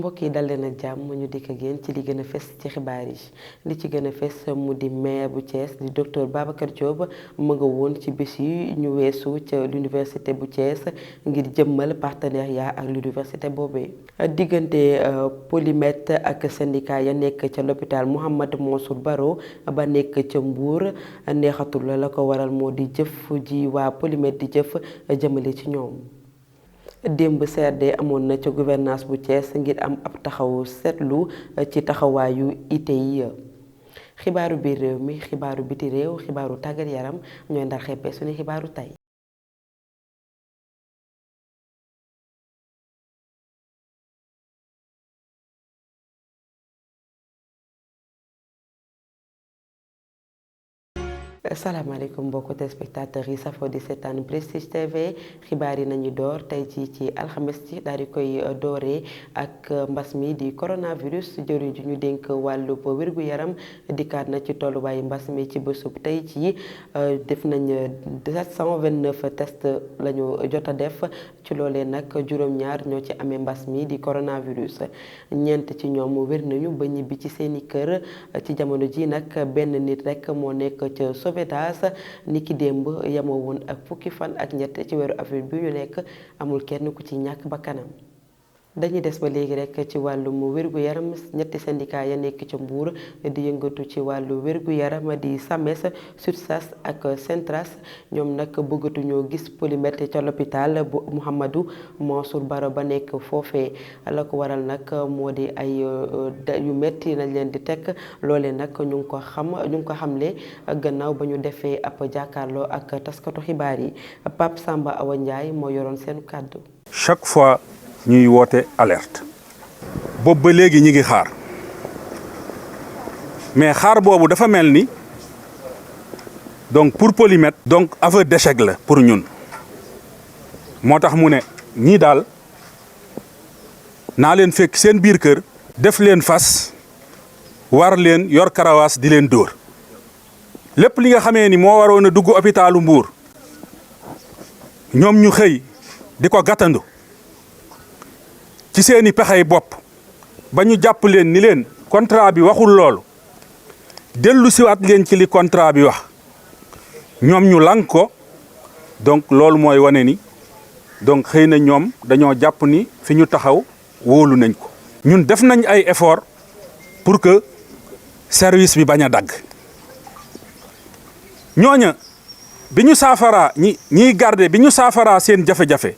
mbokk yi dal leen ak jàmm ñu dikk ak yéen ci li gën a fes ci xibaar yi li ci gën a fes mu di maire bu Thiès di docteur Babacar Diop mu nga woon ci bés yi ñu weesu ca l'université bu Thiès ngir jëmmal partenariat ak l'université boobee diggante Polymètre ak syndicat ya nekk ca l'hôpital Mouhamadou Mansour Baro ba nekk ca Mbour neexatul la ko waral moo di jëf ji waa Polymètre di jëf jëmale ci ñoom. démb CRD amoon na ca gouvernance bu Thiès ngir am ab taxaw seetlu ci taxawaayu ITI xibaaru biir réew mi xibaaru biti réew xibaaru tàggat yaram ñooy ndar xeppee suñu xibaaru tey. salaamaaleykum mbokki téléspectateurs yi safoo di seetaan Prestige TV xibaar yi nañu door tey ci alxames ci daal di koy dooree ak mbas mi di coronavirus jëriñ ju ñu dénk wàllub wér-gu-yaram dikkaat na ci tolluwaayu mbas mi ci bésub tey ci def nañ 729 test la ñu jot a def ci loolee nag juróom-ñaar ñoo ci amee mbas mi di coronavirus ñeent ci ñoom wér nañu ba ñibbi ci seeni kër ci jamono ji nag benn nit rek moo nekk ca Sobedaas ni ki démb yemoo woon ak fukki fan ak ñett ci weeru avril bi ñu nekk amul kenn ku ci ñàkk bakkanam dañuy des ba léegi rek ci wàllum wér-gu-yaram ñetti syndicat ya nekk ca Mbour di yëngatu ci wàllu wér-gu-yaram di SAMES SUTSAS ak SENTRAS ñoom nag bëggatuñoo gis Polymètre ca l'hôpital bu Mouhamadou Mansour Baro ba nekk foofee la ko waral nag moo di ay yu metti nañ leen di teg loolee nag ñu ngi ko xamle gannaaw ba ñu defee ab jàkkaarloo ak taskatu xibaar yi Pape Samba Awa Ndiaye moo yoroon seen kàddu. Chaque fois ñuy woote alerte boobu ba léegi ñi ngi xaar mais xaar boobu dafa mel ni donc pour Polymètre donc aveu d'échec la pour ñun moo tax mu ne ñii daal naa leen fekk seen biir kër def leen fas war leen yor karawaas di leen dóor lépp li nga xamee ni moo waroon a dugg hôpitalu Mbour ñoom ñu xëy di ko gàttandu ci seeni pexey bopp ba ñu jàpp leen ni leen contrat bi waxul loolu dellu siwaat leen ci li contrat bi wax ñoom ñu lànk ko donc loolu mooy wane ni donc xëy na ñoom dañoo jàpp ni fi ñu taxaw wóolu nañ ko. ñun def nañ ay effort pour que service bi bañ a dagg ñooña bi ñu saafaraa ñiy garder bi ñu saafaraa seen jafe-jafe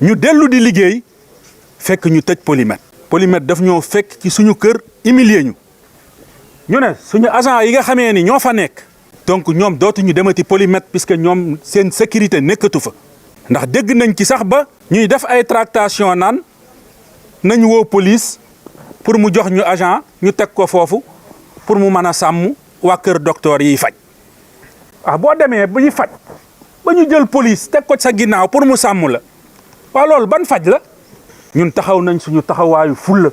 ñu dellu di liggéey. fekk ñu tëj Polymètre daf ñoo fekk ci suñu kër humilier ñu ne suñu agent yi nga xamee ni ñoo fa nekk donc ñoom dootuñu demati Polymètre puisque ñoom seen sécurité nekkatu fa ndax dégg nañ ci sax ba ñuy def ay tractation naan nañ woo police pour mu jox ñu agent ñu teg ko foofu pour mu mën a sàmm waa kër docteur yiy faj boo demee bu ñu faj ba ñu jël police teg ko sa ginnaaw pour mu sàmm la waaw loolu ban faj la ñun taxaw nañ suñu taxawaayu fulla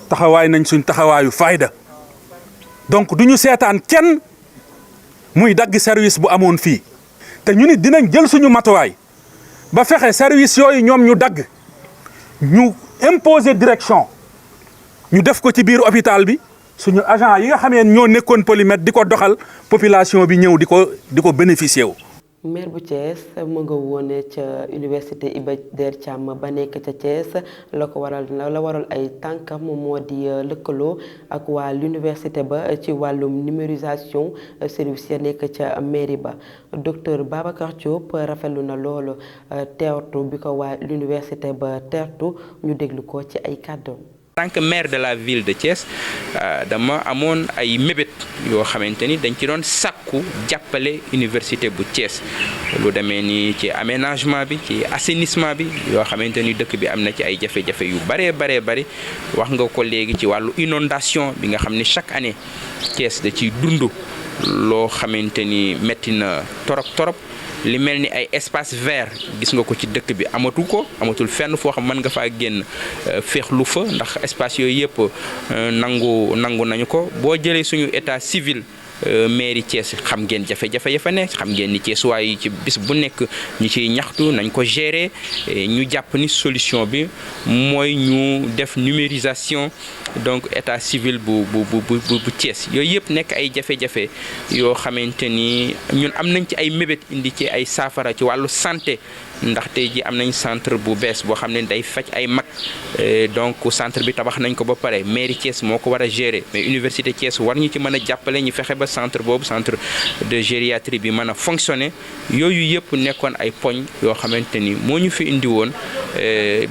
taxawaay nañ suñu taxawaayu fayda donc du ñu seetaan kenn muy dagg service bu amoon fii te ñu nit dinañ jël suñu matuwaay ba fexe service yooyu ñoom ñu dagg ñu imposer direction ñu def ko ci biir hôpital bi suñu agent yi nga xamee ñoo nekkoon Polymètre di ko doxal population bi ñëw di ko bénéficier wu. maire bu Thiès mu nga woon ca université Iba Der Thiam ba nekk ca Thiès la waral ay tànkam moo di lëkkaloo ak waa l'université ba ci wàllum numérisation service ya nekk ca mairie ba docteur Babacar Diop rafetlu na loolu teertu bi ko waa l'université ba teertu ñu déglu ko ci ay kàddoom. En tant que maire de la ville de Thiès dama amoon ay mébét yoo xamante ni dañ ci doon sàkku jàppale université bu Thiès lu demee ni ci aménagement bi ci assainissement bi yoo xamante ni dëkk bi am na ci ay jafe-jafe yu bari wax nga ko léegi ci wàllu inondation bi nga xam ni chaque année Thiès da ciy dund loo xamante ni metti na torop li mel ni ay espace vert gis nga ko ci dëkk bi amatul fenn foo xam mën nga faa génn féexlu fa ndax espace yooyu yëpp nangu nañu ko boo jëlee suñu état civil mairie Thiès xam ngeen jafe-jafe ya fa nekk xam ngeen ni Thiès waaye ci bis bu nekk ñu ciy ñaxtu nañ ko gérer ñu jàpp ni solution bi mooy ñu def numérisation donc état civil bu Thiès yooyu yëpp nekk ay jafe-jafe yoo xamante ni ñun am nañ ci ay mébét indi ci ay saafara ci wàllu santé ndax tey ji am nañ centre bu bees boo xam ne day faj ay mag donc centre bi tabax nañ ko ba pare mairie Thiès moo ko war a gérer mais université Thiès war ñu ci mën a jàppale ñu fexe ba centre boobu centre de gériatrie bi mën a fonctionner yooyu yëpp nekkoon ay poñ yoo xamante ni moo ñu fi indi woon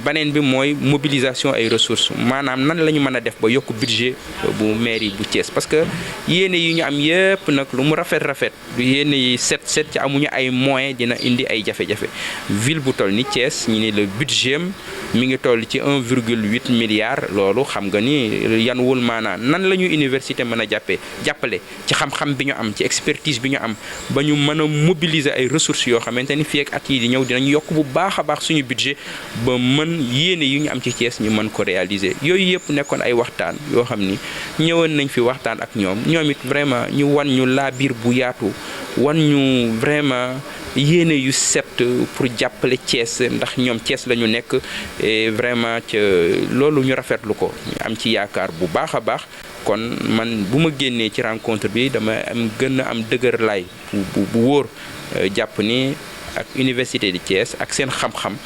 beneen bi mooy mobilisation ay ressources maanaam nan la ñu mën a def ba yokk budget bu mairie bu Thiès parce que yéene yi ñu am yëpp nag lu mu rafet du yéene yi set ci amuñu ay moyens dina indi ay jafe-jafe ville bu toll ni Thiès ñu ne le budget mi ngi toll ci 1,8 milliard loolu xam nga ni yan wul maanaam nan la ñu université mën a jàppale ci xam-xam bi ñu am ci expertise bi ñu am ba ñu mën a mobiliser ay ressources yoo xamante ni fii ak at yi di ñëw dinañ yokk bu baax a baax suñu budget ba mën yéene yi ñu am ci Thiès ñu mën ko réaliser yooyu yëpp nekkoon ay waxtaan yoo xam ni ñëwoon nañ fi waxtaan ak ñoom it vraiment ñu wan ñu laa biir bu yaatu wan ñu vraiment yéene yu set pour jàppale Thiès ndax ñoom Thiès la ñu nekk et vraiment ca loolu ñu rafetlu ko ñu am ci yaakaar bu baax a baax kon man bu ma génnee ci rencontre bi dama gën a am dëgër lay bu wóor jàpp ni ak université de Thiès ak seen xam-xam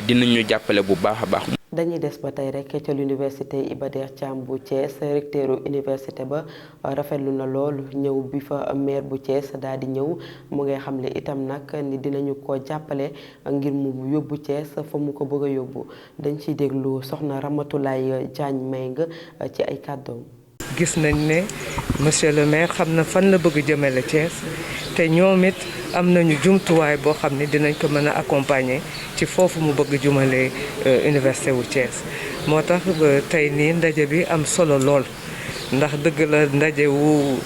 dinañu jàppale bu baax a baax. dañuy des ba tey rek ca l'université Iba Der Thiam bu Thiès recteuru université ba rafetlu na lool ñëw bi fa maire bu Thiès daal di ñëw mu ngay xamle itam nag ni dinañu ko jàppale ngir mu yóbbu Thiès fa mu ko bëgg a yóbbu dañ ciy déglu soxna Ramatoulaye Diagne Meng ci ay kàddoom. gis nañ ne monsieur le maire xam na fan la bëgg jëmale Thiès te ñoom it am nañu jumtuwaay boo xam ne dinañ ko mën a accompagner ci foofu mu bëgg jumale université wu Thiès moo tax tey nii ndaje bi am solo lool ndax dëgg la ndaje wu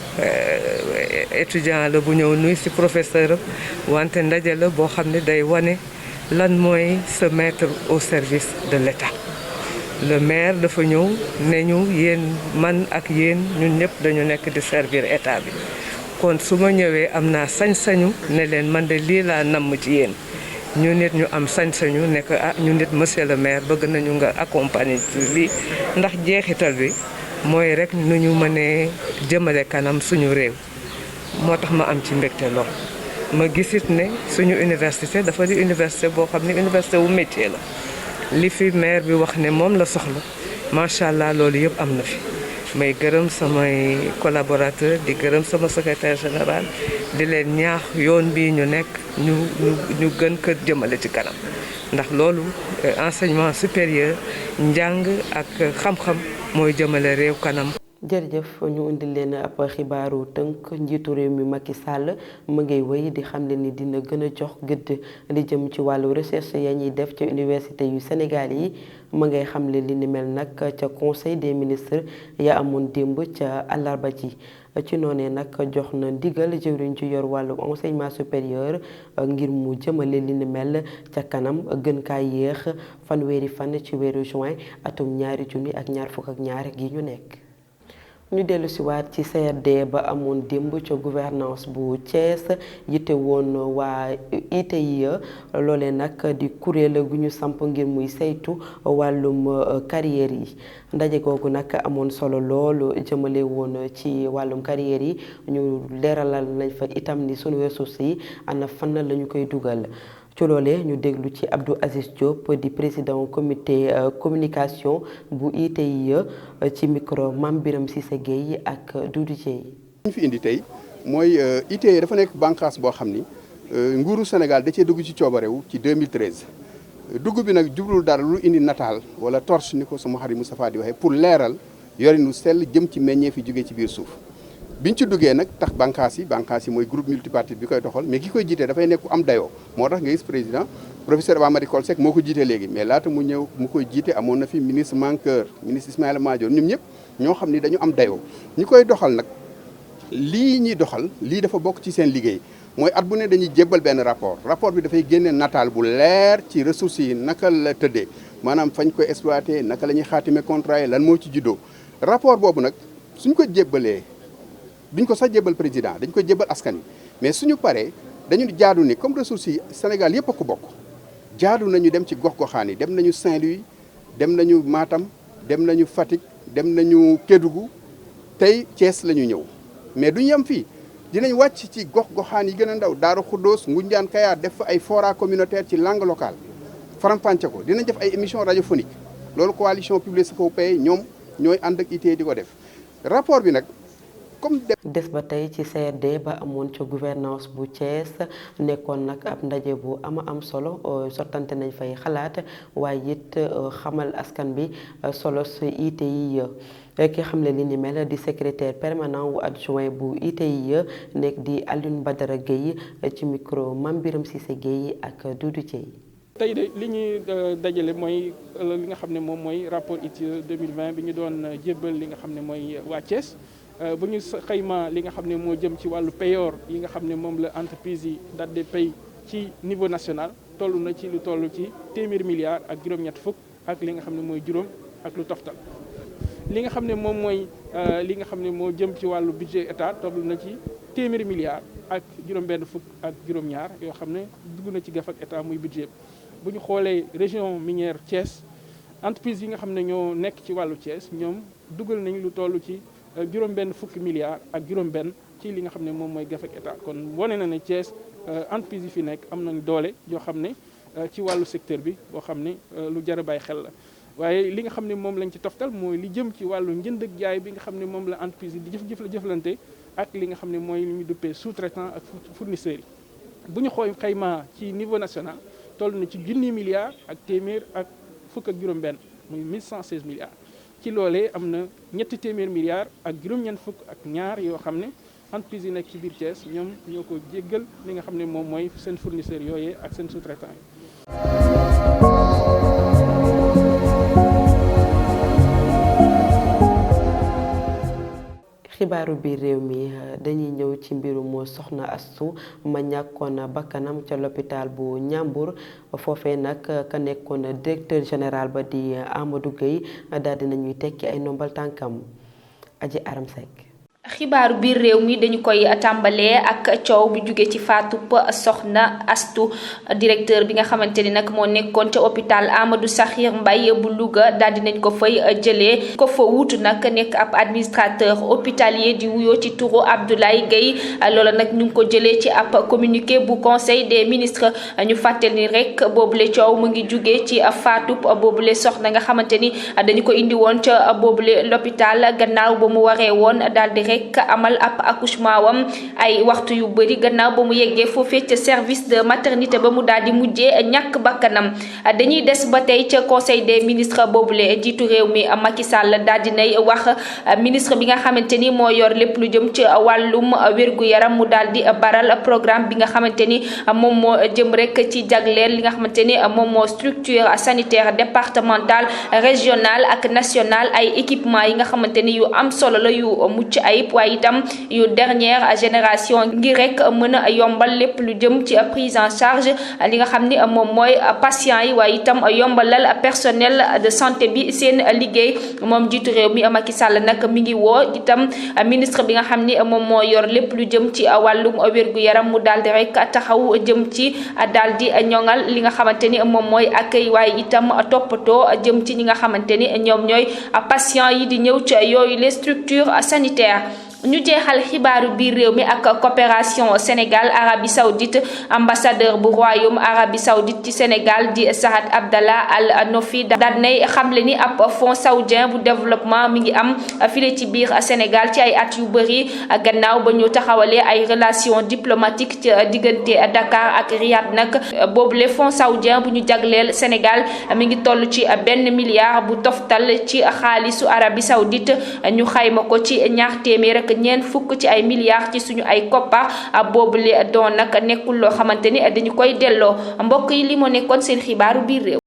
étudiant la bu ñëw nuy ci professeur wante ndaje la boo xam ne day wane lan mooy se mettre au service de l'État. Le maire dafa ñëw ne ñu yéen man ak yéen ñun ñëpp dañu nekk di servir état bi kon su ma ñëwee am naa sañ-sañu ne leen man de lii laa namm ci yéen ñu nit ñu am sañ-sañu ne que ñu nit monsieur le maire bëgg nañu nga accompagner ci lii ndax jeexital bi mooy rek nu ñu mënee jëmale kanam suñu réew moo tax ma am ci mbégte lool. ma gisit ne suñu université dafa di université boo xam ne université wu métier la. li fi maire bi wax ne moom la soxla macha allah loolu yëpp am na fi may gërëm samay collaborateur di gërëm sama secrétaire général di leen ñaax yoon bii ñu nekk ñu gën kër jëmale ci kanam ndax loolu enseignement supérieur njàng ak xam-xam mooy jëmale réew kanam. jërëjëf ñu indil leen ab xibaaru tënk njiitu réew mi Macky Sall mu ngay wéy di xamle ni dina gën a jox gëdd li jëm ci wàllu recherche ya ñuy def ca université yu Sénégal yi mu ngay xamle li ni mel nag ca conseil des ministres ya amoon démb ca àllarba ji ci noonee nag jox na ndigal jëwriñ ci yor wàllu enseignement supérieur ngir mu jëmale li ni mel ca kanam gën kaa yéex fanweeri fan ci weeru juin atum 2022 gi ñu nekk. ñu dellu si waat ci CRD ba amoon démb ca gouvernance bu Thiès yitte woon waa ITIE loolee nag di kuréel gu ñu samp ngir muy saytu wàllum carrière yi ndaje googu nag amoon solo loolu jëmale woon ci wàllum carrière yi ñu leeralal nañ fa itam ni sunu ressources yi ana fan la ñu koy dugal. ci loolee ñu déglu ci Abdou Aziz Diop di président comité communication bu ITIE ci micro Mame Birame Cissé Gueye ak Doudou Dieye. ñu fi indi tey mooy ITIE dafa nekk bànqaas boo xam ni nguuru Sénégal da cee dugg ci coobarewu ci 2013 dugg bi nag jublul dara lu indi nataal wala torche ni ko sama xarit Moustapha di waxee pour leeral yorinu sell jëm ci meññee fi jógee ci biir suuf. biñ ci duggee nag tax bànqaas yi mooy groupe multipartite bi koy doxal mais ki koy jiite dafay nekk am dayoo moo tax nga gis président professeur Amadou Coll Seck moo ko jiite léegi mais laata mu ñëw mu koy jiite amoon na fi ministre Mankeur ministre Ismaïla Madior ñoom ñëpp ñoo xam ni dañu am dayoo ñi koy doxal nag lii ñuy doxal lii dafa bokk ci seen liggéey mooy at bu ne dañuy jébbal benn rapport bi dafay génne nataal bu leer ci ressources yi naka la tëddee maanaam fañ koy exploité naka la ñuy xaatime contrat yi lan moo ci juddoo rapport boobu nag suñ ko jébbalee duñ ko sax jébal président dañ ko jébal askan wi mais suñu paree dañu jaadu ni comme ressources yi Sénégal yëpp a ko bokk jaadu nañu dem ci gox-goxaan yi dem nañu Saint-Louis dem nañu Matam dem nañu Fatick dem nañu Kédougou tey Thiès la ñu ñëw mais duñu yem fii dinañ wàcc ci gox-goxaan yi gën a ndaw Daaru Xuddoos Ngunjaan Kayaar def fa ay forats communautaires ci langue locale faram-fàcce ko dinañ def ay émissions radiophoniques loolu coalition Public-Sapeurs ñoom ñooy ànd ak ITIE di ko def rapport bi nag comme des ba tey ci CRD ba amoon ca gouvernance bu Thiès nekkoon nag ab ndaje bu am solo sottante nañ fay xalaat waaye it xamal askan bi solo su ITIE ki xamle li ni mel di secrétaire permanent wu adjoint bu ITIE nekk di Alioune Badara Gueye ci micro Mame Birame Cissé Gueye ak Doudou Thiey. tey de li ñuy dajale mooy li nga xam ne moom mooy rapport ITIE 2020 bi ñu doon jébbal li nga xam ne mooy waa Thiès bu ñu xayma li nga xam ne moo jëm ci wàllu payoor yi nga xam ne moom la entreprise yi daal di pay ci niveau national toll na ci lu toll ci téeméeri milliards ak juróom-ñett fukk ak li nga xam ne mooy juróom ak lu toftal. li nga xam ne moom mooy li nga xam ne moo jëm ci wàllu budget état toll na ci téeméeri milliards ak juróom-benn fukk ak juróom-ñaar yoo xam ne dugg na ci gaf ak état muy budget bu ñu xoolee région minière Thiès entreprise yi nga xam ne ñoo nekk ci wàllu Thiès ñoom dugal nañ lu toll ci juróom-benn fukki milliards ak juróom-benn ci li nga xam ne moom mooy gaf ak état kon wane na ne Thiès entreprise yi fi nekk am nañ doole yoo xam ne ci wàllu secteur bi boo xam ne lu jar a bàyyi xel la. waaye li nga xam ne moom lañ ci toftal mooy li jëm ci wàllu njënd ak jaay bi nga xam ne moom la entreprise yi di jëflante ak li nga xam ne mooy li ñu duppee sous-traitant ak fournisseurs yi bu ñu xooy xayma ci niveau national toll na ci junni milliards ak téeméer ak fukk ak juróom-benn muy 1116 milliards ci loolee am na ñetti téeméer milliards ak juróom-ñeent fukk ak ñaar yoo xam ne entreprise yi nekk ci biir Thiès ñoom ñoo ko jéggal li nga xam ne moom mooy seen fournisseurs yooyee ak seen sous-traitant yi. xibaaru biir réew mi dañuy ñëw ci mbirum soxna Astu ma ñàkkoon bakkanam ca l'hôpital bu Ñambur foofee nag ka nekkoon directeur général ba di Amadou Gueye daal dinañuy tekki ay ndombal tànkam. Aji Aram Seck. xibaaru biir réew mi dañu koy tàmbalee ak coow bu jóge ci faatub soxna Astu directeur bi nga xamante ni nag moo nekkoon ca hôpital Amadou Sakhir Mbaye bu Louga daal dinañ ko fay jëlee ko fa wuutu nag nekk ab administrateur hospitalier di wuyoo ci turu Abdoulaye Gueye loola nag ñu ngi ko jëlee ci ab communiqué bu conseil des ministres ñu fàttali ni rek boobule coow mu ngi jóge ci faatub boobule soxna nga xamante ni dañu ko indi woon ca boobule l'hôpital gannaaw ba mu waree woon daal di rek amal ab accouchement wam ay waxtu yu bëri gannaaw ba mu yeggee foofee ca service de maternité ba mu daal di mujjee ñàkk bakkanam dañuy des ba tey ca conseil des ministres boobule jiitu réew mi Macky Sall daal di nay wax ministre bi nga xamante ni moo yor lépp lu jëm ci wàllum wér-gu-yaram mu daal di baral programme bi nga xamante ni moom moo jëm rek ci jagleel li nga xamante ni moom moo structure sanitaire départementale régionale ak nationale ay équipement yi nga xamante ni yu am solo la yu mucc ayib waaye itam yu dernière génération ngir rek mën a yombal lépp lu jëm ci prise en charge li nga xam ni moom mooy patient yi waaye itam yombalal personnel de santé bi seen liggéey moom jiitu réew mi Macky Sall nag mi ngi woo itam ministre bi nga xam ni moom moo yor lépp lu jëm ci wàllum wér-gu-yaram mu daal di rek taxaw jëm ci daal di ñoŋal li nga xamante ni moom mooy accueil waaye itam toppatoo jëm ci ñi nga xamante ni ñoom ñooy patient yi di ñëw ci yooyu les structures sanitaires. ñu jeexal xibaaru biir réew mi ak coopération Sénégal Arabie Saoudite ambassadeur bu royaume Arabie Saoudite ci Sénégal di Saad Abdallah Al Nofi daal nay xamle ni ab fonds saoudien bu développement mi ngi am file ci biir Sénégal ci ay at yu bëri gannaaw ba ñu taxawalee ay relations diplomatiques ci diggante Dakar ak Riyad nag boobule fonds saoudien bu ñu jagleel Sénégal mi ngi toll ci $1 milliard bu toftal ci xaalisu Arabie Saoudite ñu xayma ko ci ñaar téeméer ak ñeent fukk ci ay milliards ci suñu ay koppar boobule doon nag nekkul loo xamante ni dañu koy delloo mbokk yi li moo nekkoon seen xibaaru biir réew.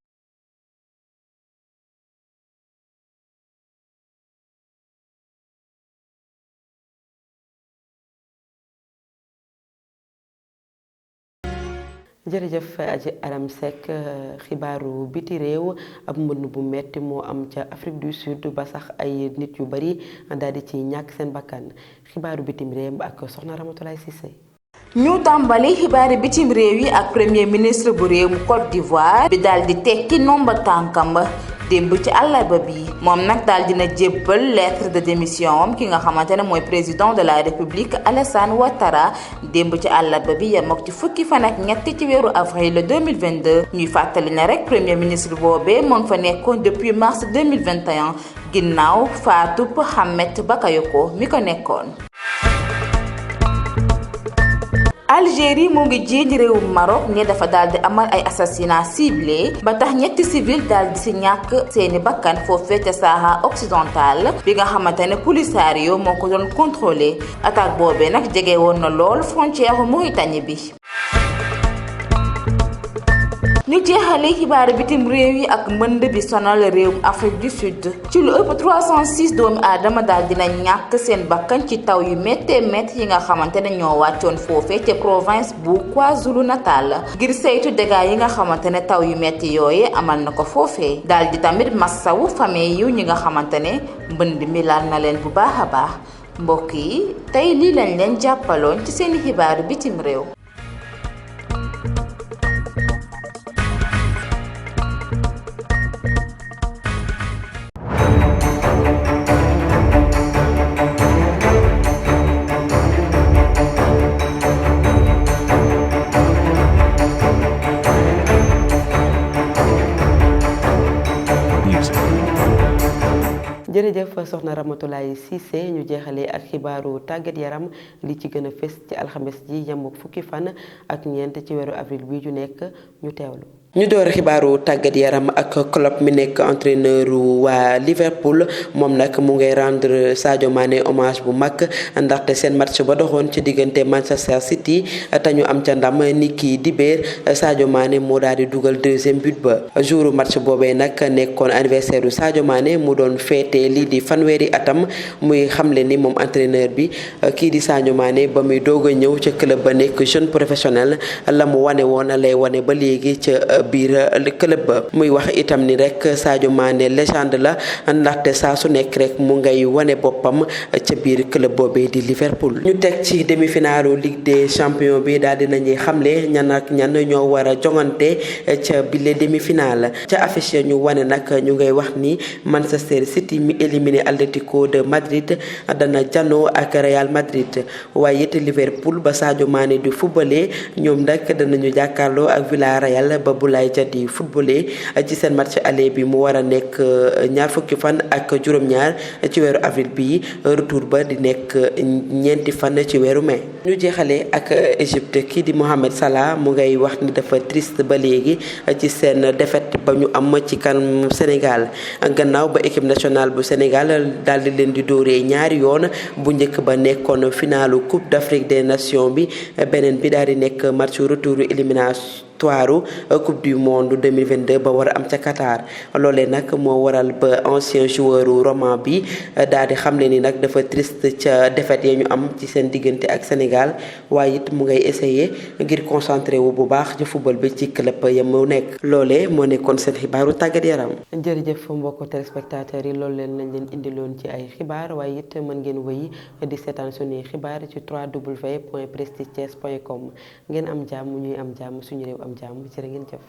jërëjëf Aji Aram Seck xibaaru biti réew ab mbënn bu metti moo am ca Afrique du Sud ba sax ay nit yu bari daal di ci ñàkk seen bakkan xibaaru bitim réew ak soxna Ramatoulaye Cissé. ñu tàmbali xibaari bitim réew yi ak premier ministre bu réewum Côte d'Ivoire bi daal di tekki nomba tànkam démb ci àllarba bi moom nag daal dina jébbal lettre de démission am ki nga xamante ne mooy président de la république Alassane Ouattara démb ci àllarba bi yem ak ci fukki fan ak ñett ci weeru avril 2022 ñuy fàttali ne rek premier ministre boobee moo ngi fa nekkoon depuis mars 2021 ginnaaw faatu Mohamed Bakayoko mi ko nekkoon. Algérie mu ngi jiiñ réewum Maroc ne dafa daal di amal ay assassinat ciblé ba tax ñetti civil daal di si ñàkk seeni bakkan foofee ca Sahara occidental bi nga xamante ne Polisario moo ko doon contrôlé attaque boobee nag jege woon na lool frontière Mauritanie bi. ñu jeexale xibaaru bitim réew yi ak mbënd bi sonal réewum Afrique du Sud ci lu ëpp 306 doomi aadama daal dina ñàkk seen bakkan ci taw yu méttee métti yi nga xamante ne ñoo wàccoon foofee ca province bu KwaZulu-Natal ngir saytu dégâts yi nga xamante ne taw yu métti yooye amal na ko foofee daal di tamit massawu famille yu ñi nga xamante ne mbënd mi laal na leen bu baax a baax mbokk yi tey lii lañ leen jàppaloon ci seeni xibaaru bitim réew. jërëjëf soxna Ramatoulaye Cissé ñu jeexalee ak xibaaru tàggat yaram li ci gën a fës ci alxames ji yem ak fukki fan ak ñeent ci weeru avril bi ju nekk ñu teewlu. ñu door xibaaru tàggat yaram ak Klopp mi nekk entraîneur waa Liverpool moom nag mu ngay rendre Sadio Mané hommage bu mag ndaxte seen match ba doxoon ci diggante Manchester City te ñu am ca ndam ni ki dibéer Sadio Mané moo daal di dugal deuxième but ba jouru match boobee nag nekkoon anniversaire u Sadio Mané mu doon féete lii di fanweeri atam muy xamle ni moom entraîneur bi kii di Sadio Mané ba muy doog a ñëw ca club ba nekk jeune professionnel la mu wane woon lay wane ba léegi ca biir club ba muy wax itam ni rek Sadio Mané légende la ndaxte saa su nekk rek mu ngay wane boppam ca biir club boobee di Liverpool. ñu teg ci demi-finalu Ligue des champions bi daal dinañuy xamle ñan ak ñan ñoo war a jongante ca bile demi-finale ca affiche ñu wane nag ñu ngay wax ni Manchester City mi éliminé Atlético de Madrid dana janoo ak Real Madrid waaye it Liverpool ba Sadio Mané di footballé ñoom nag danañu jàkkaarloo ak Villarreal ba Boulaye Dia di footballé ci seen match aller bi mu war a nekk ñaar fukki fan ak juróom-ñaar ci weeru avril bi retour ba di nekk ñeenti fan ci weeru mai. ñu jeexalee ak Égypte kii di Mohamed Salah mu ngay wax ni dafa triste ba léegi ci seen défaite ba ñu am ci kanam Sénégal gannaaw ba équipe nationale bu Sénégal daal di leen di dóoree ñaari yoon bu njëkk ba nekkoon finalu Coupe d'Afrique des Nations bi beneen bi daal di nekk match retour élimination Coupe du monde 2022 ba war a am ca Qatar loolee nag moo waral ba ancien joueur roman bi daal di xamle ni nag dafa triste ca défaite ya ñu am ci seen diggante ak Sénégal waaye it mu ngay essayer ngir concentré wu bu baax ci football bi ci club ya mu nekk loolee moo nekkoon seen xibaaru tàggat yaram. jërëjëf mbokku téléspectateurs yi loolu leen lañ leen indiloon ci ay xibaar waaye it mën ngeen wéy di seetaan suñuy xibaar ci www.prestigethies.com ngeen am jàmm ñuy am jàmm suñu réew am jàmm jërë ngeen jëf.